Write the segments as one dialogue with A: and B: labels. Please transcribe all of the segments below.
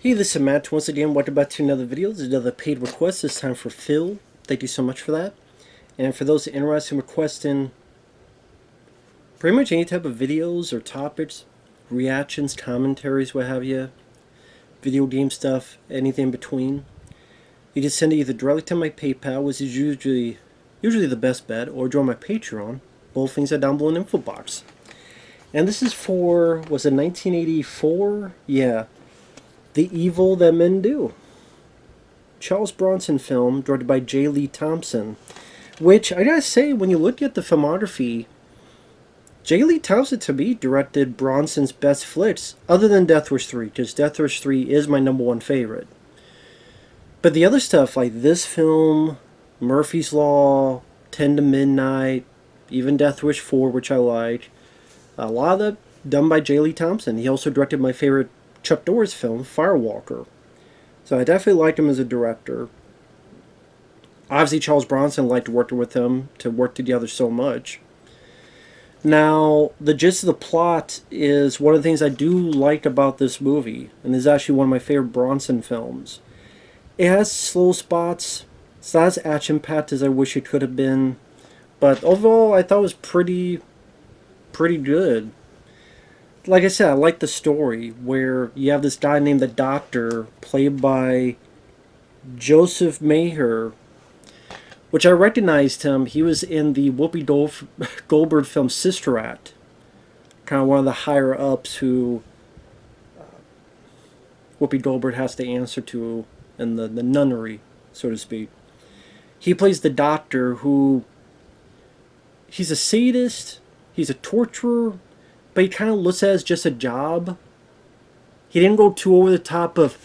A: Hey, this is Matt. Once again, welcome back to another video. This is another paid request. This time for Phil. Thank you so much for that. And for those interested in requesting pretty much any type of videos or topics, reactions, commentaries, what have you, video game stuff, anything in between, you just send it either directly to my PayPal, which is usually the best bet, or join my Patreon. Both things are down below in the info box. And this is for, was it 1984? Yeah. The Evil That Men Do. Charles Bronson film, directed by J. Lee Thompson. Which, I gotta say, when you look at the filmography, J. Lee Thompson, to me, directed Bronson's best flicks, other than Death Wish 3, because Death Wish 3 is my #1 favorite. But the other stuff, like this film, Murphy's Law, 10 to Midnight, even Death Wish 4, which I like, a lot of that done by J. Lee Thompson. He also directed my favorite Chuck Norris film, Firewalker. So I definitely liked him as a director. Obviously, Charles Bronson liked working with him to work together so much. Now, the gist of the plot is one of the things I do like about this movie, and this is actually one of my favorite Bronson films. It has slow spots. It's not as action-packed as I wish it could have been, but overall, I thought it was pretty good. Like I said, I like the story where you have this guy named the Doctor, played by Joseph Maher, which I recognized him. He was in the Whoopi Goldberg film Sister Act, kind of one of the higher ups who Whoopi Goldberg has to answer to in the nunnery, so to speak. He plays the Doctor, who he's a sadist, he's a torturer, but he kind of looks at it as just a job. He didn't go too over the top of,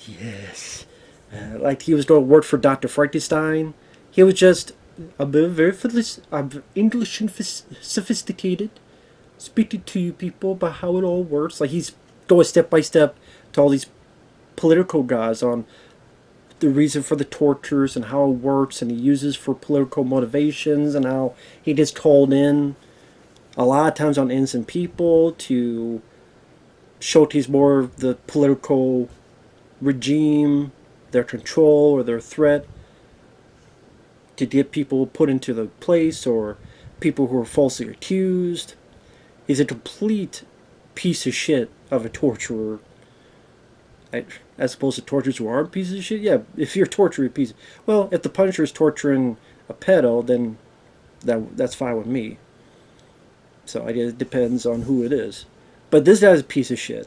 A: yes, like he was going to work for Dr. Frankenstein. He was just a bit very English and sophisticated, speaking to you people about how it all works. Like he's going step by step to all these political guys on the reason for the tortures and how it works, and he uses for political motivations, and how he gets called in a lot of times on innocent people to showcase more of the political regime, their control or their threat, to get people put into the place or people who are falsely accused. He's a complete piece of shit of a torturer. As opposed to torturers who aren't pieces of shit. Yeah, if you're torturing a piece, well, if the Punisher is torturing a pedo, then that's fine with me. So I guess it depends on who it is. But this guy's a piece of shit.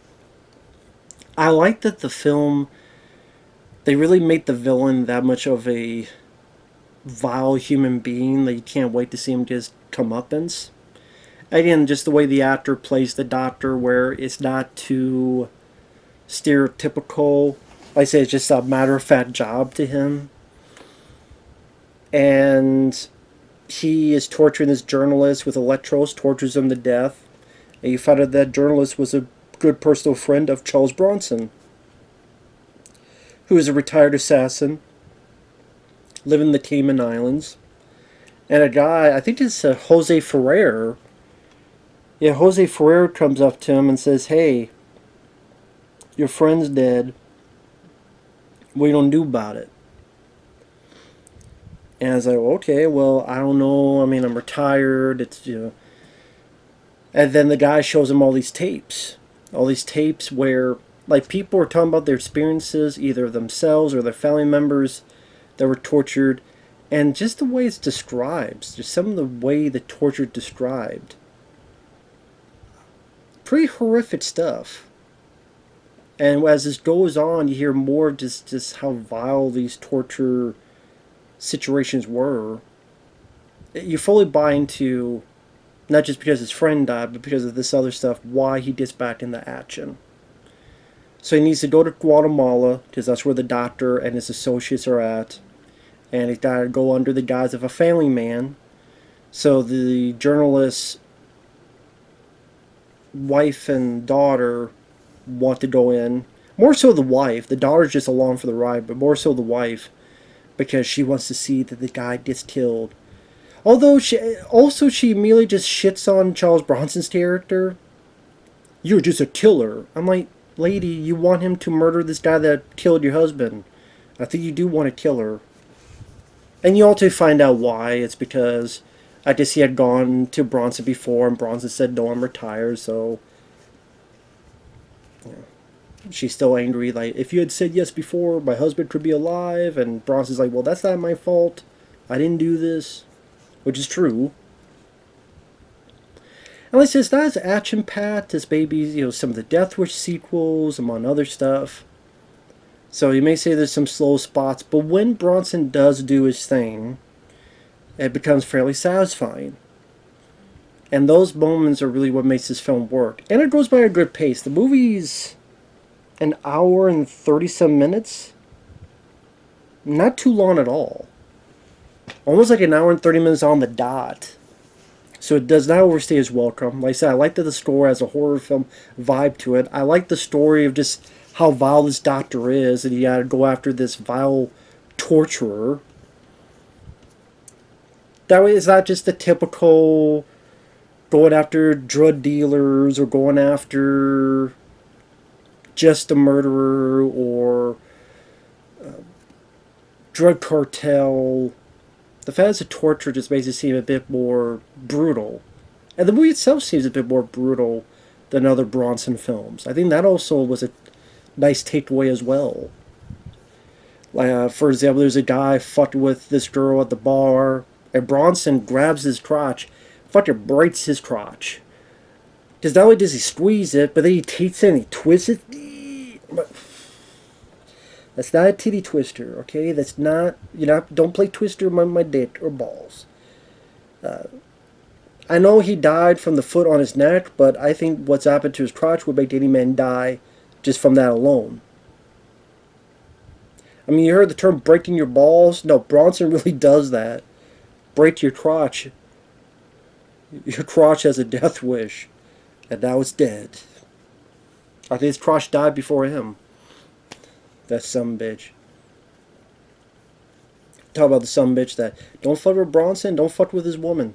A: I like that the film, they really made the villain that much of a vile human being that you can't wait to see him just comeuppance. Again, just the way the actor plays the Doctor, where it's not too stereotypical. Like I say, it's just a matter-of-fact job to him. And he is torturing this journalist with electrodes, tortures him to death. And you find out that journalist was a good personal friend of Charles Bronson, who is a retired assassin, living in the Cayman Islands. And a guy, I think it's Jose Ferrer. Yeah, Jose Ferrer comes up to him and says, "Hey, your friend's dead. What are you gonna do about it?" And I was like, okay, well, I don't know. I mean, I'm retired. It's, you know. And then the guy shows him all these tapes. All these tapes where, like, people are talking about their experiences, either themselves or their family members that were tortured. And just the way it's described, just some of the way the torture is described. Pretty horrific stuff. And as this goes on, you hear more of just how vile these torture situations were. You fully buy into, not just because his friend died, but because of this other stuff, why he gets back into action. So he needs to go to Guatemala, because that's where the Doctor and his associates are at. And he's got to go under the guise of a family man. So the journalist's wife and daughter want to go in. More so the wife. The daughter's just along for the ride, but more so the wife, because she wants to see that the guy gets killed. Although she immediately just shits on Charles Bronson's character. "You're just a killer." I'm like, lady, you want him to murder this guy that killed your husband. I think you do want to kill her. And you also find out why. It's because I guess he had gone to Bronson before, and Bronson said, no, I'm retired, so she's still angry. Like, if you had said yes before, my husband could be alive. And Bronson's like, well, that's not my fault. I didn't do this. Which is true. And like I said, it's not as action-packed as maybe, some of the Death Wish sequels, among other stuff. So you may say there's some slow spots, but when Bronson does do his thing, it becomes fairly satisfying. And those moments are really what makes this film work. And it goes by a good pace. The movie's an hour and 30-some minutes. Not too long at all. Almost like an hour and 30 minutes on the dot. So it does not overstay its welcome. Like I said, I like that the score has a horror film vibe to it. I like the story of just how vile this doctor is, and he got to go after this vile torturer. That way it's not just the typical going after drug dealers or going after just a murderer or drug cartel. The fact it's a torture just makes it seem a bit more brutal. And the movie itself seems a bit more brutal than other Bronson films. I think that also was a nice takeaway as well. Like, for example, there's a guy fucked with this girl at the bar, and Bronson grabs his crotch, fucking breaks his crotch. Because not only does he squeeze it, but then he takes it and he twists it. That's not a titty twister, okay? That's not, don't play twister on my dick or balls. I know he died from the foot on his neck, but I think what's happened to his crotch would make any man die just from that alone. I mean, you heard the term breaking your balls? No, Bronson really does that. Break your crotch. Your crotch has a death wish, and now it's dead. I think his crotch died before him. That sumbitch. Talk about the sumbitch that don't fuck with Bronson, don't fuck with his woman,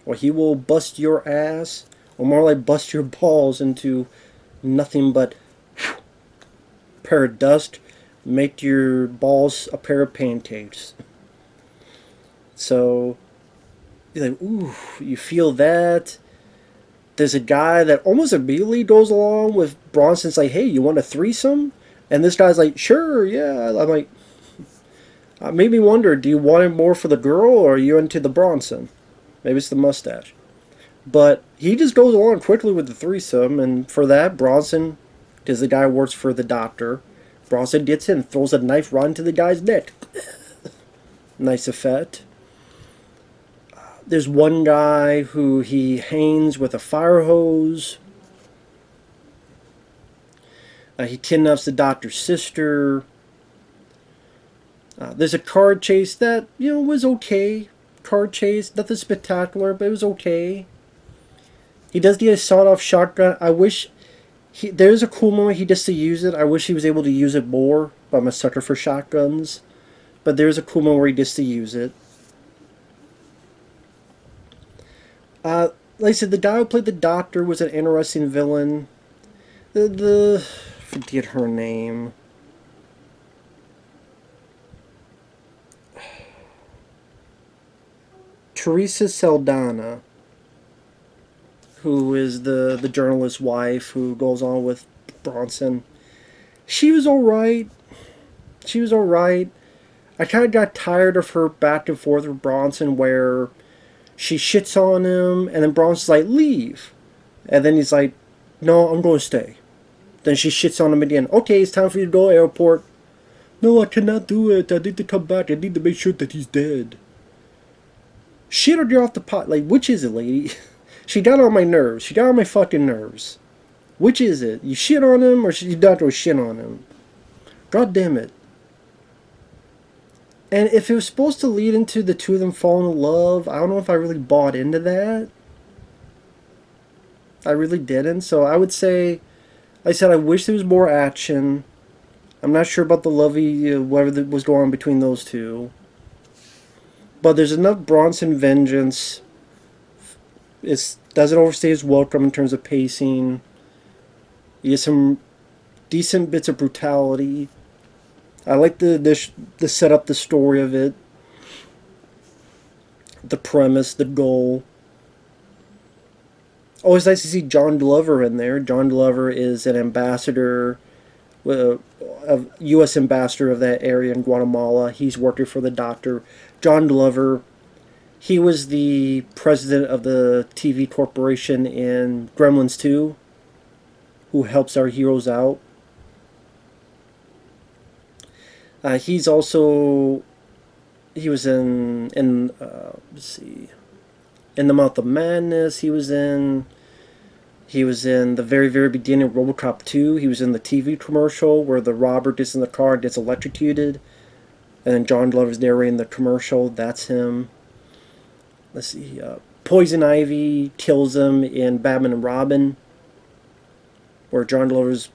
A: or he will bust your ass, or more like bust your balls into nothing but a pair of dust, make your balls a pair of pancakes. So you're like, ooh, you feel that. There's a guy that almost immediately goes along with Bronson's like, hey, you want a threesome? And this guy's like, sure, yeah. I'm like, it made me wonder, do you want it more for the girl or are you into the Bronson? Maybe it's the mustache. But he just goes along quickly with the threesome, and for that, Bronson, because the guy works for the doctor, Bronson gets in and throws a knife right into the guy's neck. Nice effect. There's one guy who he hangs with a fire hose. He kidnaps the doctor's sister. There's a car chase that, was okay. Car chase, nothing spectacular, but it was okay. He does get a sawed-off shotgun. I wish... there's a cool moment he gets to use it. I wish he was able to use it more, but I'm a sucker for shotguns. But there's a cool moment where he gets to use it. Like I said, the guy who played the doctor was an interesting villain. Forget her name. Theresa Saldana, who is the journalist's wife who goes on with Bronson. She was alright. She was alright. I kind of got tired of her back and forth with Bronson where she shits on him and then Bronson's like, leave. And then he's like, no, I'm going to stay. Then she shits on him again. Okay, it's time for you to go, airport. No, I cannot do it. I need to come back. I need to make sure that he's dead. Shit or get off the pot. Like, which is it, lady? She got on my nerves. She got on my fucking nerves. Which is it? You shit on him or you not go shit on him? God damn it. And if it was supposed to lead into the two of them falling in love, I don't know if I really bought into that. I really didn't. So I would say... Like I said, I wish there was more action. I'm not sure about the lovey, whatever was going on between those two. But there's enough Bronson vengeance. It doesn't overstay its welcome in terms of pacing. You get some decent bits of brutality. I like the setup, the story of it, the premise, the goal. Always nice to see John Glover in there. John Glover is an ambassador, a U.S. ambassador of that area in Guatemala. He's working for the Doctor. John Glover, he was the president of the TV corporation in Gremlins 2, who helps our heroes out. He's also, he was in let's see, in the Mouth of Madness. He was in the very beginning of RoboCop 2. He was in the TV commercial where the robber gets in the car and gets electrocuted, and then John Glover's narrating the commercial. That's him. Let's see, Poison Ivy kills him in Batman and Robin, where John Glover's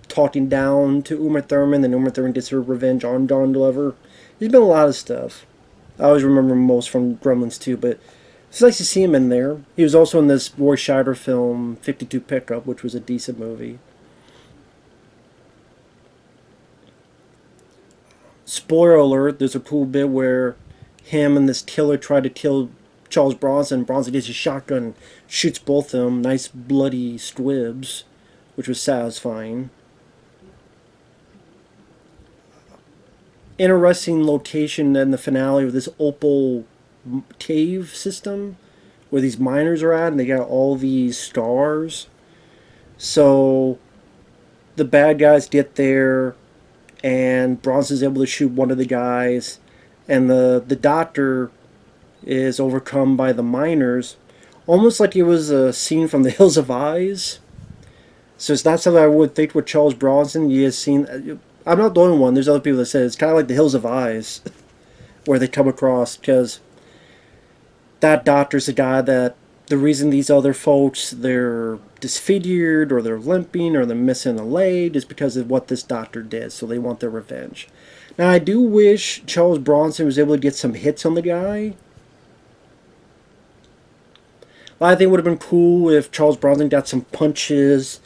A: talking down to Uma Thurman, then Uma Thurman gets her revenge on John Glover. There's been a lot of stuff. I always remember him most from Gremlins 2, but it's nice to see him in there. He was also in this Roy Scheider film, 52 Pickup, which was a decent movie. Spoiler alert, there's a cool bit where him and this killer try to kill Charles Bronson. Bronson gets his shotgun and shoots both of them. Nice bloody squibs, which was satisfying. Interesting location in the finale with this opal cave system where these miners are at, and they got all these stars. So the bad guys get there, and Bronson's able to shoot one of the guys, and the Doctor is overcome by the miners, almost like it was a scene from The Hills of Ives. So it's not something I would think with Charles Bronson. You have seen, I'm not the only one, there's other people that say it's kind of like The Hills of Ives, where they come across, because that Doctor's the guy that, the reason these other folks, they're disfigured, or they're limping, or they're missing a leg, is because of what this Doctor did, so they want their revenge. Now, I do wish Charles Bronson was able to get some hits on the guy. I think it would have been cool if Charles Bronson got some punches,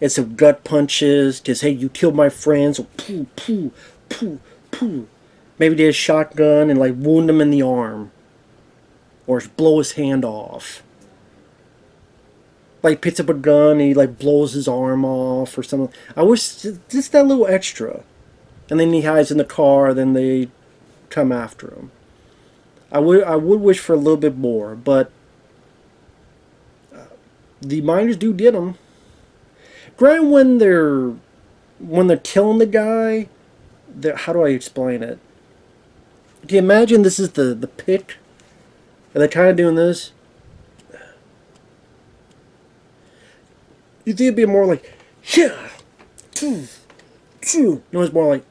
A: and some gut punches, because, hey, you killed my friends, so poo, poo, poo, poo. Maybe get a shotgun and, like, wound him in the arm. Or blow his hand off. Like, picks up a gun and he, like, blows his arm off or something. I wish, just that little extra. And then he hides in the car, then they come after him. I would wish for a little bit more, but the miners do get him. Granted, when they're killing the guy, how do I explain it? Do you imagine this is the pit? Are they kind of doing this? You think it'd be more like, yeah, no, it's more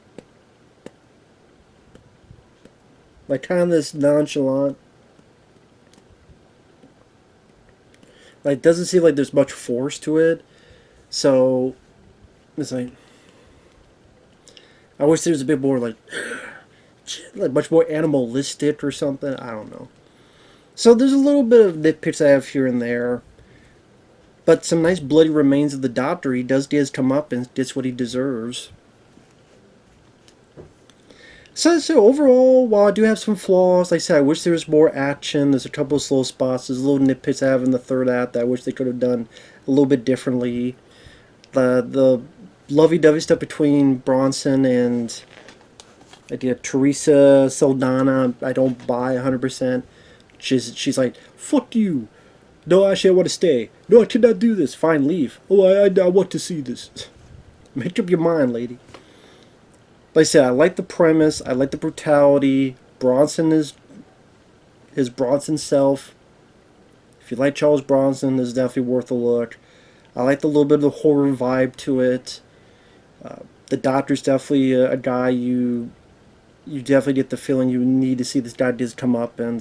A: like kind of this nonchalant. Like, doesn't seem like there's much force to it. So, it's like, I wish there was a bit more like much more animalistic or something. I don't know. So there's a little bit of nitpicks I have here and there. But some nice bloody remains of the Doctor. He does get his comeuppance, gets what he deserves. So overall, while I do have some flaws, like I said, I wish there was more action. There's a couple of slow spots. There's little nitpicks I have in the third act that I wish they could have done a little bit differently. The lovey-dovey stuff between Bronson and Theresa Saldana, I don't buy 100%. She's like, fuck you. No, actually, I want to stay. No, I cannot do this. Fine, leave. Oh, I want to see this. Make up your mind, lady. Like I said, I like the premise. I like the brutality. Bronson is his Bronson self. If you like Charles Bronson, this is definitely worth a look. I like the little bit of the horror vibe to it. The Doctor's definitely a guy you definitely get the feeling you need to see this guy just come up, and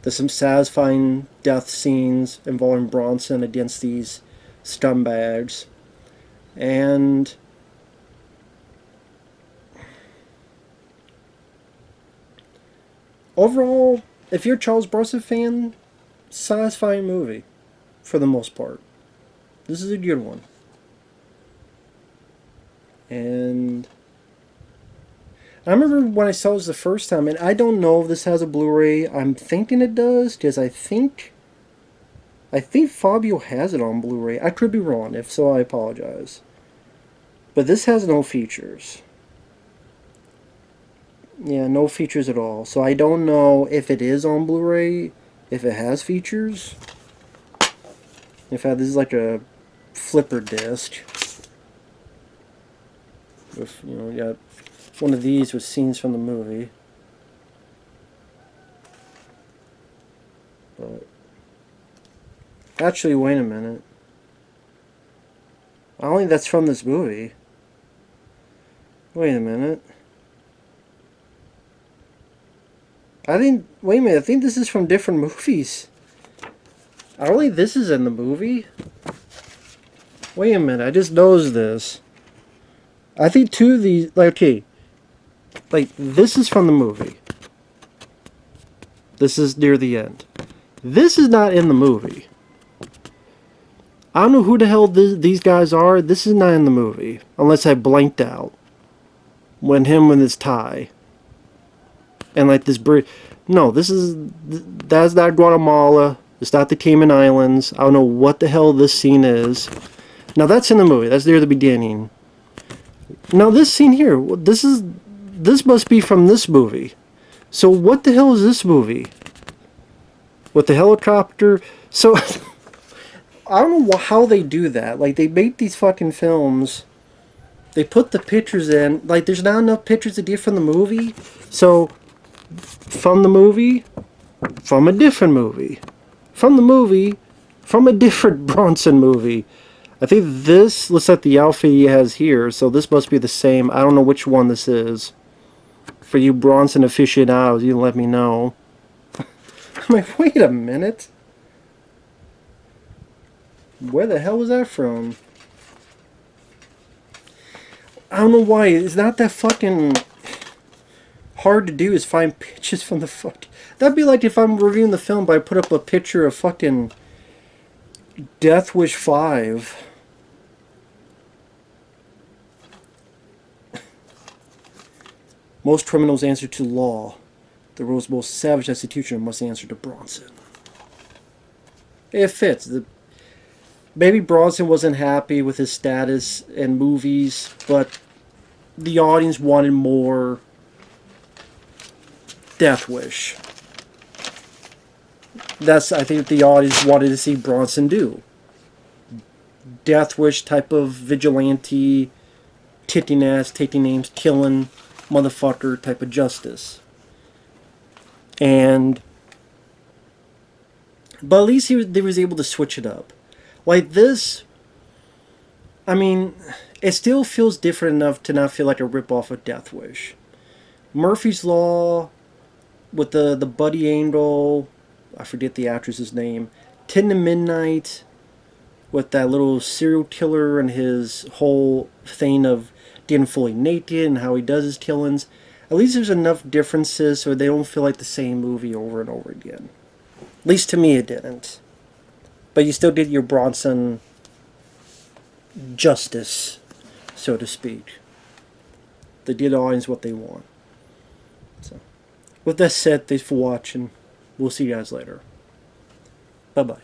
A: there's some satisfying death scenes involving Bronson against these scumbags. And overall, if you're a Charles Bronson fan, satisfying movie for the most part. This is a good one. And I remember when I saw this the first time, and I don't know if this has a Blu-ray. I'm thinking it does, because I think Fabio has it on Blu-ray. I could be wrong. If so, I apologize. But this has no features. Yeah, no features at all. So I don't know if it is on Blu-ray, if it has features. In fact, this is like a flipper disc. With, you know, you got one of these with scenes from the movie. But actually, wait a minute. I don't think that's from this movie. Wait a minute. Wait a minute, I think this is from different movies. I don't think this is in the movie. Wait a minute, I just noticed this. I think two of these, like, okay. Like, this is from the movie. This is near the end. This is not in the movie. I don't know who the hell these guys are. This is not in the movie. Unless I blanked out. When him with his tie. And like this bridge. No, that's not Guatemala. It's not the Cayman Islands. I don't know what the hell this scene is. Now that's in the movie. That's near the beginning. Now this scene here. This must be from this movie. So what the hell is this movie? With the helicopter? So I don't know how they do that. Like, they make these fucking films. They put the pictures in. Like, there's not enough pictures to get from the movie. So, from the movie, from a different movie. From the movie, from a different Bronson movie. I think this looks like the outfit he has here. So, this must be the same. I don't know which one this is. For you Bronson aficionados, you can let me know. I'm like, wait a minute. Where the hell was that from? I don't know why. It's not that fucking hard to do is find pictures from the fuck. That'd be like if I'm reviewing the film but I put up a picture of fucking Death Wish 5. Most criminals answer to law. The world's most savage institution must answer to Bronson. It fits. Maybe Bronson wasn't happy with his status in movies, but the audience wanted more Death Wish. That's, I think, what the audience wanted to see Bronson do. Death Wish type of vigilante, kicking ass, taking names, killing motherfucker type of justice. But at least they was able to switch it up. Like this, I mean, it still feels different enough to not feel like a ripoff of Death Wish. Murphy's Law, with the Buddy Angel, I forget the actress's name, 10 to Midnight, with that little serial killer and his whole thing of getting fully naked and how he does his killings. At least there's enough differences so they don't feel like the same movie over and over again. At least to me it didn't. But you still did your Bronson justice, so to speak. They did the audience what they want. So, with that said, thanks for watching. We'll see you guys later. Bye-bye.